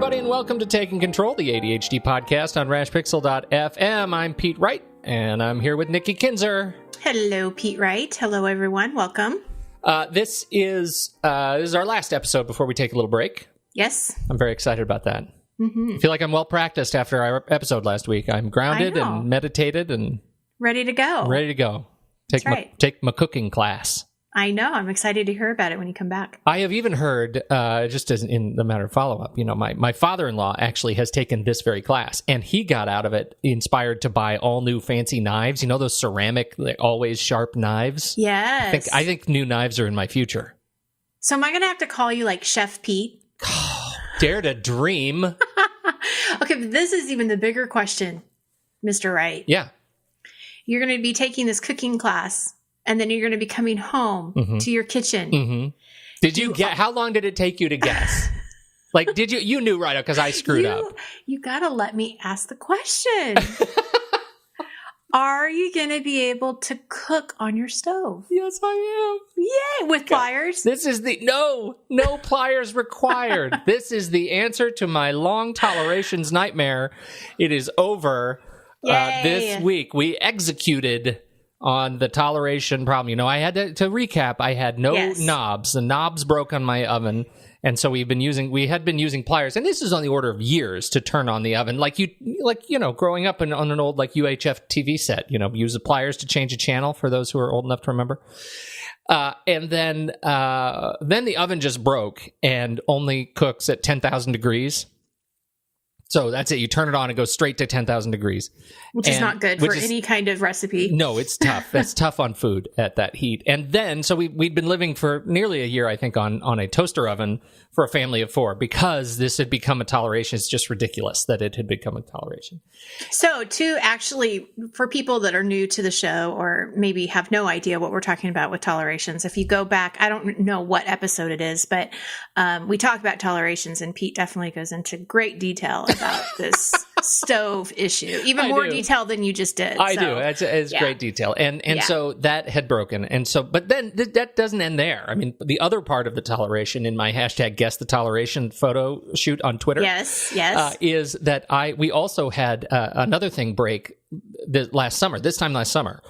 everybody, and welcome to Taking Control, the ADHD podcast on rashpixel.fm. I'm Pete Wright, and I'm here with Nikki Kinzer. Hello, Pete Wright. Hello, everyone. Welcome. This is our last episode before we take a little break. Yes. I'm very excited about that. Mm-hmm. I feel like I'm well practiced after our episode last week. I'm grounded and meditated and ready to go. Take my cooking class. I know. I'm excited to hear about it when you come back. I have even heard, just as in the matter of follow-up, my father-in-law actually has taken this very class, and he got out of it inspired to buy all new fancy knives. You know those ceramic, always sharp knives? Yes. I think new knives are in my future. So am I going to have to call you like Chef Pete? Dare to dream. Okay, but this is even the bigger question, Mr. Wright. Yeah. You're going to be taking this cooking class, and then you're going to be coming home to your kitchen. Mm-hmm. Did you get? How long did it take you to guess? Like, did you? You knew right, because I screwed up. You got to let me ask the question. Are you going to be able to cook on your stove? Yes, I am. Yay! With pliers? This is no pliers required. This is the answer to my long tolerations nightmare. It is over. This week we executed on the toleration problem. I had to recap. I had no knobs. The knobs broke on my oven. And so we had been using pliers, and this is on the order of years to turn on the oven. Growing up on an old UHF TV set, use the pliers to change a channel for those who are old enough to remember. And then the oven just broke and only cooks at 10,000 degrees. So that's it. You turn it on and go straight to 10,000 degrees. Which is not good for any kind of recipe. No, it's tough. That's tough on food at that heat. And then, so we'd been living for nearly a year, I think, on a toaster oven for a family of 4 because this had become a toleration. It's just ridiculous that it had become a toleration. So for people that are new to the show or maybe have no idea what we're talking about with tolerations, if you go back, I don't know what episode it is, but we talk about tolerations, and Pete definitely goes into great detail about this stove issue, even more detail than you just did. I do. It's great detail. And so that had broken. And so, but then that doesn't end there. I mean, the other part of the toleration in my hashtag guess the toleration photo shoot on Twitter. Yes. Is that we also had another thing break this time last summer.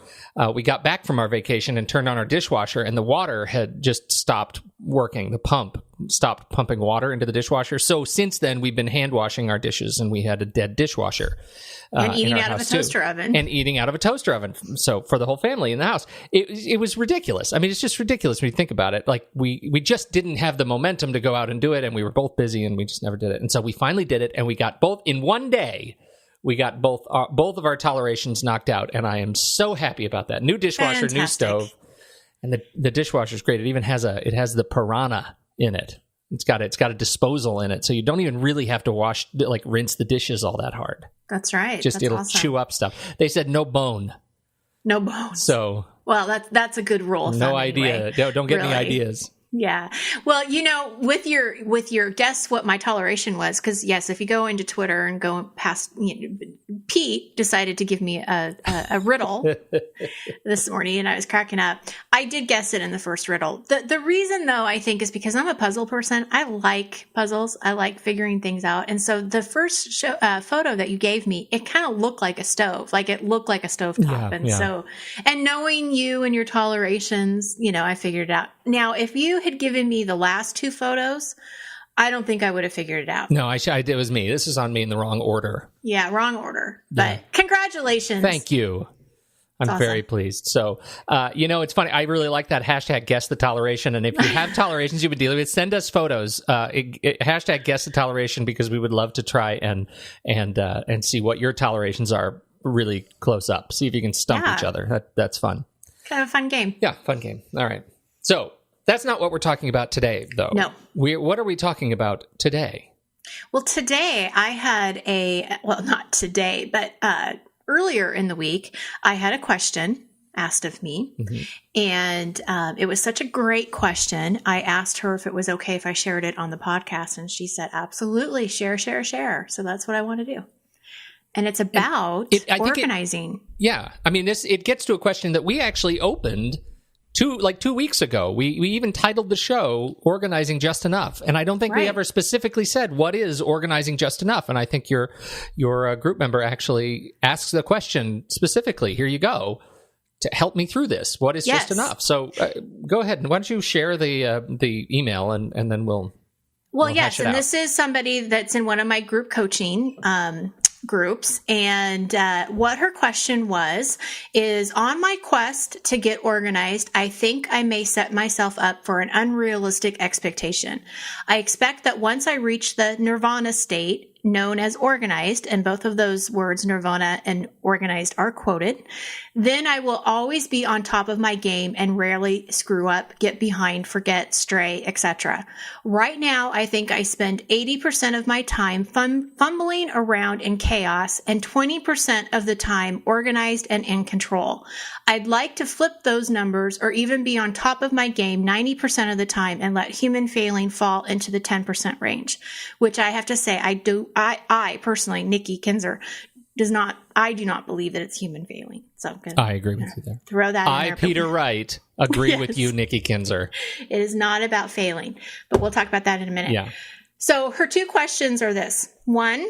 We got back from our vacation and turned on our dishwasher, and the water had just stopped working. The pump stopped pumping water into the dishwasher. So since then, we've been hand washing our dishes, and we had a dead dishwasher. And eating out of a toaster oven. And eating out of a toaster oven. So for the whole family in the house. It was ridiculous. I mean, it's just ridiculous when you think about it. Like, we just didn't have the momentum to go out and do it, and we were both busy, and we just never did it. And so we finally did it, and we got both in one day. We got both of our tolerations knocked out, and I am so happy about that. New dishwasher, New stove, and the dishwasher's great. It even has the Piranha in it. It's got a disposal in it, so you don't even really have to rinse the dishes all that hard. That's right. It'll chew up stuff. They said no bone. No bones. So that's a good rule. No idea. Anyway. Don't get any ideas. Yeah. Well, with your guess what my toleration was, because yes, if you go into Twitter and go past, Pete decided to give me a riddle this morning, and I was cracking up. I did guess it in the first riddle. The reason, though, I think, is because I'm a puzzle person. I like puzzles. I like figuring things out. And so the first photo that you gave me, it kind of looked like a stove. Like, it looked like a stovetop. So, and knowing you and your tolerations, I figured it out. Now, if you had given me the last 2 photos, I don't think I would have figured it out. No, it was me. This is on me in the wrong order. Yeah, wrong order. But congratulations. Thank you. I'm awesome. Very pleased. So, it's funny. I really like that hashtag guess the toleration. And if you have tolerations you've been dealing with, send us photos. Hashtag guess the toleration, because we would love to try and see what your tolerations are really close up. See if you can stump each other. That's fun. Kind of a fun game. Yeah, fun game. All right. So that's not what we're talking about today, though. No. What are we talking about today? Well, today I had not today, but earlier in the week, I had a question asked of me. Mm-hmm. And it was such a great question. I asked her if it was okay if I shared it on the podcast. And she said, absolutely, share. So that's what I want to do. And it's about organizing. I mean, it gets to a question that we actually opened 2 weeks ago. We even titled the show "Organizing Just Enough," and I don't think we ever specifically said what is organizing just enough. And I think your group member actually asks the question specifically. Here you go. To help me through this, what is just enough? So go ahead and why don't you share the email and then we'll yes, and this is somebody that's in one of my group coaching groups, and what her question was is, on my quest to get organized, I think I may set myself up for an unrealistic expectation. I expect that once I reach the nirvana state, known as organized, and both of those words, nirvana and organized, are quoted, then I will always be on top of my game and rarely screw up, get behind, forget, stray, etc. Right now, I think I spend 80% of my time fumbling around in chaos and 20% of the time organized and in control. I'd like to flip those numbers or even be on top of my game 90% of the time and let human failing fall into the 10% range, which I have to say I personally, Nikki Kinzer, I do not believe that it's human failing. So I agree with you there. Throw that in there. Peter Wright, agree with you, Nikki Kinzer. It is not about failing, but we'll talk about that in a minute. Yeah. So her two questions are this. One,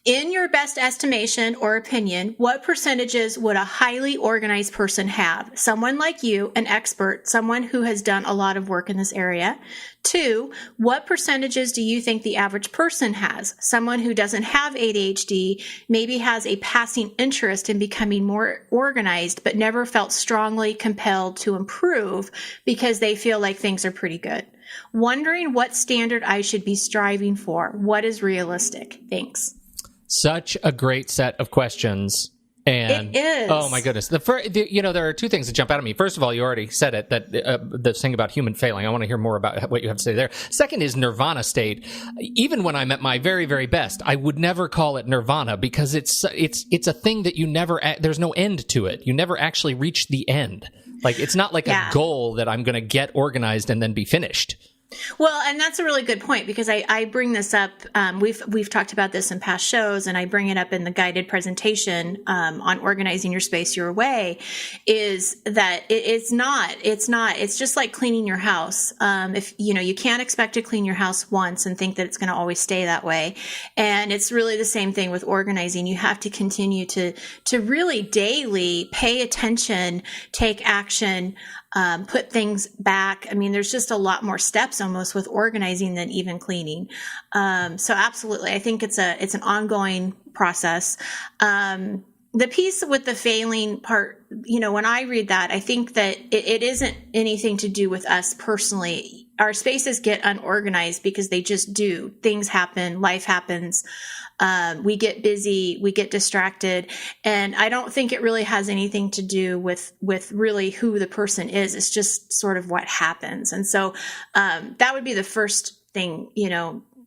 in your best estimation or opinion, what percentages would a highly organized person have? Someone like you, an expert, someone who has done a lot of work in this area. Two, what percentages do you think the average person has? Someone who doesn't have ADHD maybe has a passing interest in becoming more organized, but never felt strongly compelled to improve because they feel like things are pretty good. Wondering what standard I should be striving for. What is realistic? Thanks. Such a great set of questions. And it is. Oh my goodness. There are two things that jump out at me. First of all, you already said it, that the thing about human failing. I want to hear more about what you have to say there. Second is nirvana state. Even when I'm at my very, very best, I would never call it nirvana because it's a thing that you never, there's no end to it. You never actually reach the end. Like, it's not like a goal that I'm going to get organized and then be finished. Well, and that's a really good point because I bring this up. We've talked about this in past shows, and I bring it up in the guided presentation on organizing your space your way. Is that it's just like cleaning your house. If you can't expect to clean your house once and think that it's going to always stay that way, and it's really the same thing with organizing. You have to continue to really daily pay attention, take action. Put things back. I mean, there's just a lot more steps almost with organizing than even cleaning. So absolutely, I think it's an ongoing process. The piece with the failing part, when I read that, I think that it isn't anything to do with us personally. Our spaces get unorganized because they just do. Things happen, life happens. We get busy, we get distracted, and I don't think it really has anything to do with really who the person is. It's just sort of what happens. And so that would be the first thing.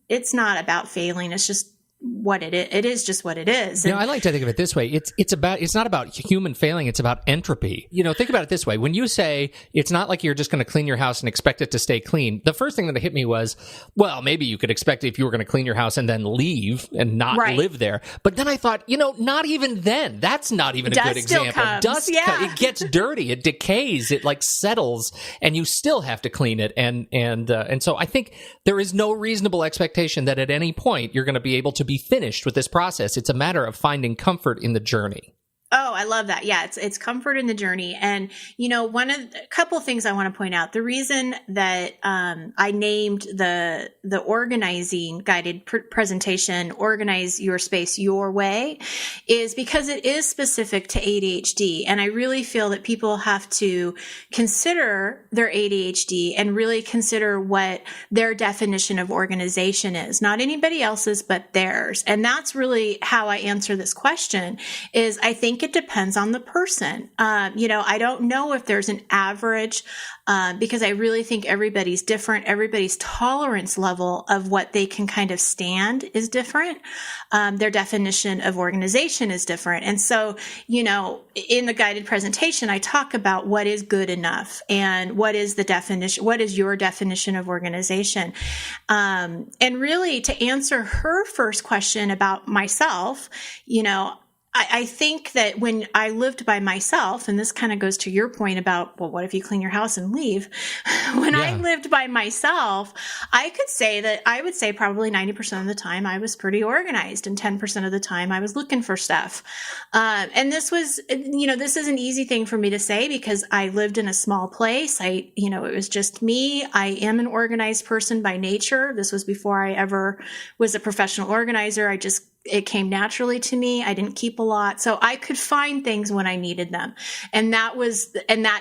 It's not about failing. It's just what it is. It is just what it is. I like to think of it this way. It's not about human failing. It's about entropy. Think about it this way. When you say it's not like you're just going to clean your house and expect it to stay clean, the first thing that hit me was, well, maybe you could expect it if you were going to clean your house and then leave and not live there. But then I thought, not even then. That's not even a good example. Dust, it gets dirty. It decays. It settles, and you still have to clean it. And so I think there is no reasonable expectation that at any point you're going to be able to be finished with this process. It's a matter of finding comfort in the journey. Oh, I love that. Yeah, it's comfort in the journey. And, a couple of things I want to point out. The reason that I named the organizing guided presentation, Organize Your Space Your Way, is because it is specific to ADHD. And I really feel that people have to consider their ADHD and really consider what their definition of organization is. Not anybody else's, but theirs. And that's really how I answer this question, is I think it depends on the person. I don't know if there's an average, because I really think everybody's different. Everybody's tolerance level of what they can kind of stand is different. Their definition of organization is different. And so, in the guided presentation, I talk about what is good enough and what is the definition, what is your definition of organization? And really to answer her first question about myself, I think that when I lived by myself, and this kind of goes to your point about, well, what if you clean your house and leave? When I lived by myself, I could say that I would say probably 90% of the time I was pretty organized, and 10% of the time I was looking for stuff. And this was, this is an easy thing for me to say because I lived in a small place. It was just me. I am an organized person by nature. This was before I ever was a professional organizer. It came naturally to me. I didn't keep a lot. So I could find things when I needed them. And that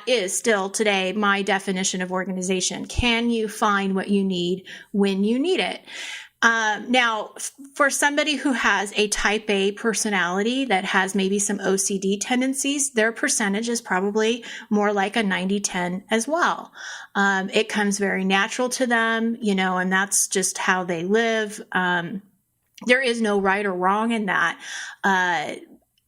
is still today my definition of organization. Can you find what you need when you need it? Now, for somebody who has a type A personality that has maybe some OCD tendencies, their percentage is probably more like a 90-10 as well. It comes very natural to them, and that's just how they live. There is no right or wrong in that.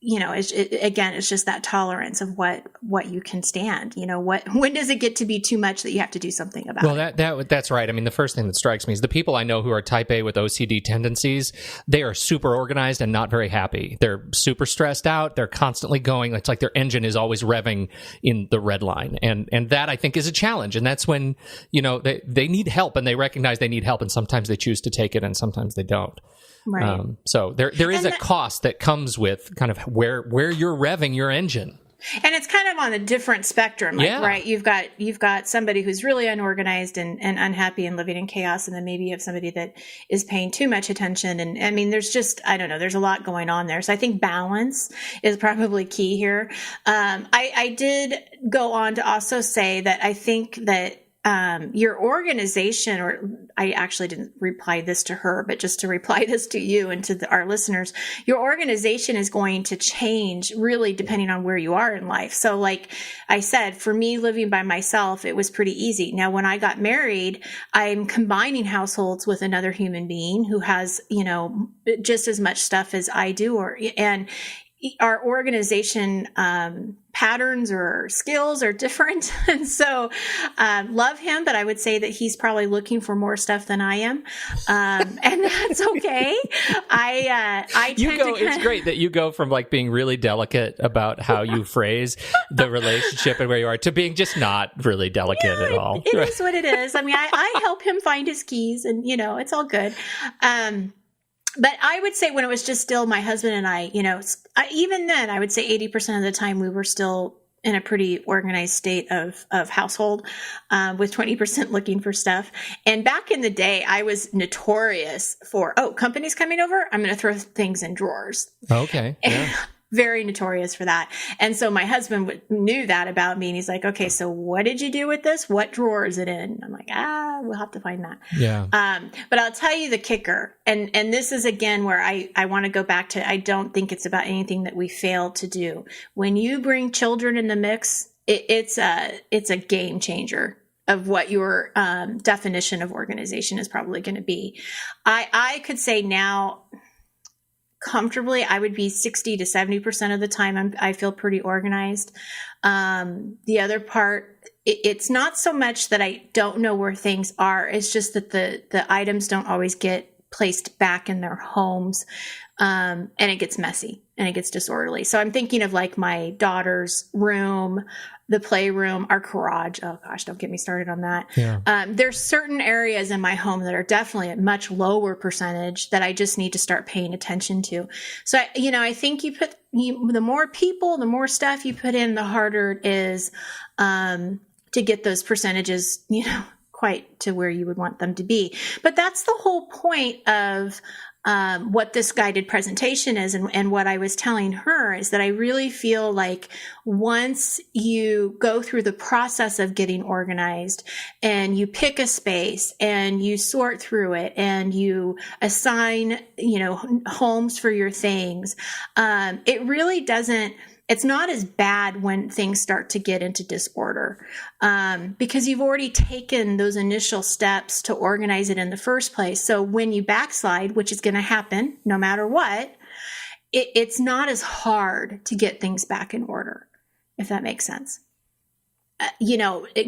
It's just that tolerance of what you can stand. When does it get to be too much that you have to do something about it? Well, that's right. I mean, the first thing that strikes me is the people I know who are type A with OCD tendencies, they are super organized and not very happy. They're super stressed out. They're constantly going. It's like their engine is always revving in the red line. And that, I think, is a challenge. And that's when, they need help, and they recognize they need help, and sometimes they choose to take it and sometimes they don't. Right. So there is a cost that comes with kind of where you're revving your engine. And it's kind of on a different spectrum, right? You've got somebody who's really unorganized and unhappy and living in chaos. And then maybe you have somebody that is paying too much attention. And I mean, there's just, I don't know, there's a lot going on there. So I think balance is probably key here. I did go on to also say that I think that your organization, or I actually didn't reply this to her, but just to reply this to you and to our listeners, your organization is going to change really depending on where you are in life. So like I said, for me living by myself, it was pretty easy. Now, when I got married, I'm combining households with another human being who has, just as much stuff as I do, and our organization patterns or skills are different. And so love him, but I would say that he's probably looking for more stuff than I am. And that's okay. It's great that you go from like being really delicate about how you phrase the relationship and where you are to being just not really delicate at all. It is what it is. I mean, I help him find his keys, and it's all good. But I would say when it was just still my husband and I, even then, I would say 80% of the time we were still in a pretty organized state of household, with 20% looking for stuff. And back in the day, I was notorious for, company's coming over, I'm going to throw things in drawers. Okay. Yeah. Very notorious for that. And so my husband knew that about me. And he's like, okay, so what did you do with this? What drawer is it in? I'm like, we'll have to find that. Yeah. But I'll tell you the kicker. And this is again where I want to go back to, I don't think it's about anything that we failed to do. When you bring children in the mix, it's a game changer of what your definition of organization is probably going to be. I could say now, comfortably, I would be 60 to 70% of the time I feel pretty organized. The other part, it's not so much that I don't know where things are. It's just that the items don't always get placed back in their homes. And it gets messy and it gets disorderly. So I'm thinking of like my daughter's room, the playroom, our garage. Oh gosh, don't get me started on that. Yeah. There's certain areas in my home that are definitely a much lower percentage that I just need to start paying attention to. So, I think the more people, the more stuff you put in, the harder it is, to get those percentages, quite to where you would want them to be. But that's the whole point of what this guided presentation is, and what I was telling her is that I really feel like once you go through the process of getting organized and you pick a space and you sort through it and you assign, homes for your things, it really doesn't. It's not as bad when things start to get into disorder, because you've already taken those initial steps to organize it in the first place. So when you backslide, which is going to happen no matter what, it's not as hard to get things back in order, if that makes sense.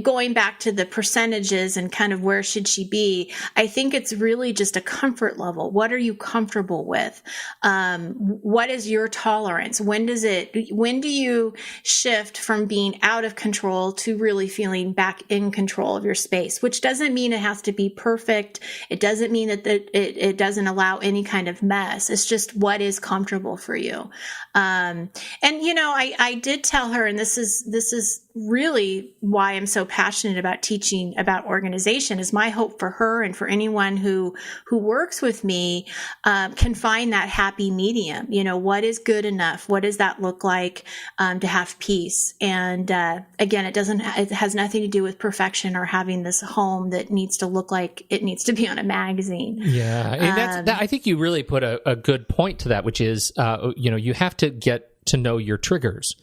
going back to the percentages and kind of where should she be, I think it's really just a comfort level. What are you comfortable with? What is your tolerance? When do you shift from being out of control to really feeling back in control of your space? Which doesn't mean it has to be perfect. It doesn't mean that it doesn't allow any kind of mess. It's just what is comfortable for you. I did tell her, and this is really why I'm so passionate about teaching about organization, is my hope for her and for anyone who works with me can find that happy medium. What is good enough? What does that look like to have peace? And again, it has nothing to do with perfection or having this home that needs to look like it needs to be on a magazine. Yeah, and I think you really put a good point to that, which is you have to get to know your triggers.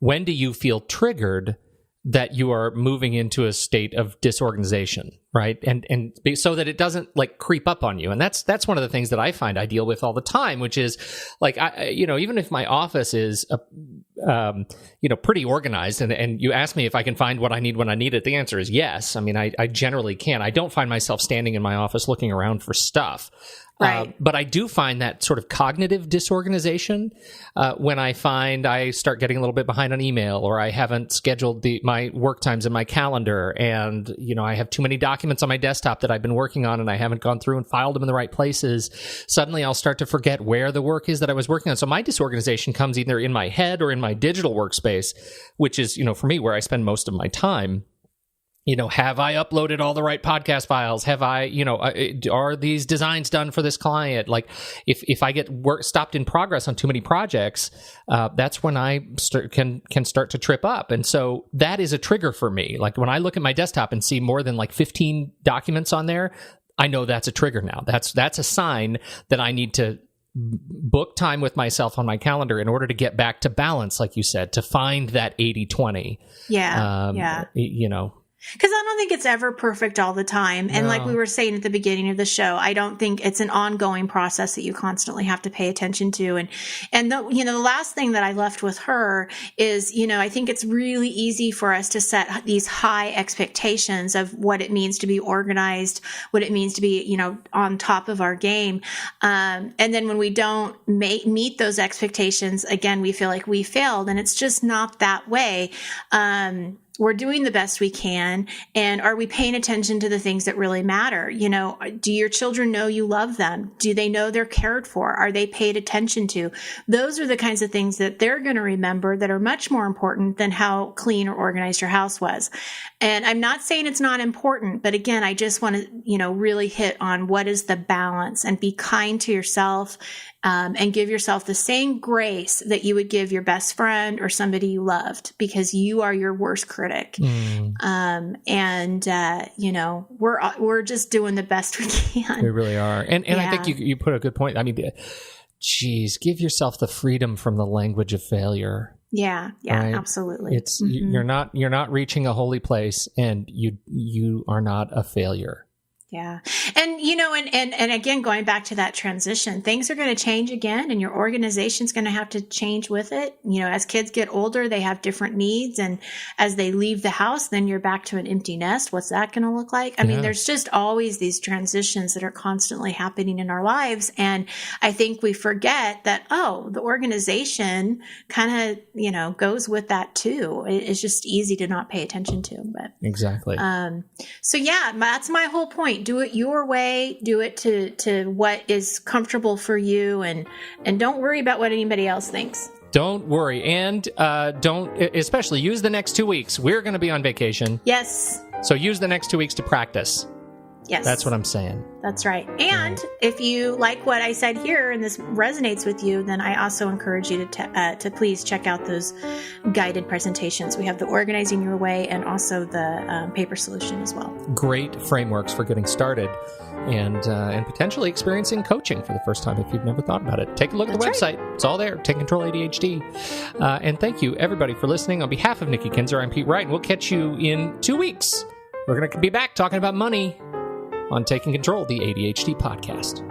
When do you feel triggered that you are moving into a state of disorganization, right? And so that it doesn't creep up on you. And that's one of the things that I find I deal with all the time, which is even if my office is pretty organized, and you ask me if I can find what I need when I need it, the answer is yes. I mean, I generally can. I don't find myself standing in my office looking around for stuff. Right. But I do find that sort of cognitive disorganization when I find I start getting a little bit behind on email, or I haven't scheduled my work times in my calendar, and I have too many documents on my desktop that I've been working on and I haven't gone through and filed them in the right places. Suddenly I'll start to forget where the work is that I was working on. So my disorganization comes either in my head or in my digital workspace, which is, for me, where I spend most of my time. Have I uploaded all the right podcast files? Have I, are these designs done for this client? If I get stopped in progress on too many projects, that's when I can start to trip up. And so that is a trigger for me. Like when I look at my desktop and see more than 15 documents on there, I know that's a trigger now. That's a sign that I need to book time with myself on my calendar in order to get back to balance, like you said, to find that 80-20. Yeah. Because I don't think it's ever perfect all the time. And like we were saying at the beginning of the show, I don't think it's an ongoing process that you constantly have to pay attention to. And the last thing that I left with her is, I think it's really easy for us to set these high expectations of what it means to be organized, what it means to be, on top of our game. And then when we don't meet those expectations, again, we feel like we failed, and it's just not that way. We're doing the best we can. And are we paying attention to the things that really matter? Do your children know you love them? Do they know they're cared for? Are they paid attention to? Those are the kinds of things that they're going to remember that are much more important than how clean or organized your house was. And I'm not saying it's not important, but again, I just want to, really hit on what is the balance, and be kind to yourself. And give yourself the same grace that you would give your best friend or somebody you loved, because you are your worst critic. We're just doing the best we can. We really are. And I think you put a good point. I mean, give yourself the freedom from the language of failure. Yeah, right? Absolutely. It's you're not reaching a holy place, and you are not a failure. Yeah. And, and again, going back to that transition, things are going to change again, and your organization's going to have to change with it. As kids get older, they have different needs. And as they leave the house, then you're back to an empty nest. What's that going to look like? I mean, there's just always these transitions that are constantly happening in our lives. And I think we forget that, the organization kind of, goes with that too. It's just easy to not pay attention to. But exactly. That's my whole point. Do it your way. Do it to what is comfortable for you, and don't worry about what anybody else thinks. Don't worry, and don't especially use the next 2 weeks. We're going to be on vacation. Yes. So use the next 2 weeks to practice. Yes. That's what I'm saying. That's right. And if you like what I said here and this resonates with you, then I also encourage you to please check out those guided presentations. We have the Organizing Your Way and also the Paper Solution as well. Great frameworks for getting started and potentially experiencing coaching for the first time if you've never thought about it. Take a look at the website. Right. It's all there. Take Control ADHD. And thank you, everybody, for listening. On behalf of Nikki Kinzer, I'm Pete Wright, and we'll catch you in 2 weeks. We're going to be back talking about money on Taking Control, the ADHD podcast.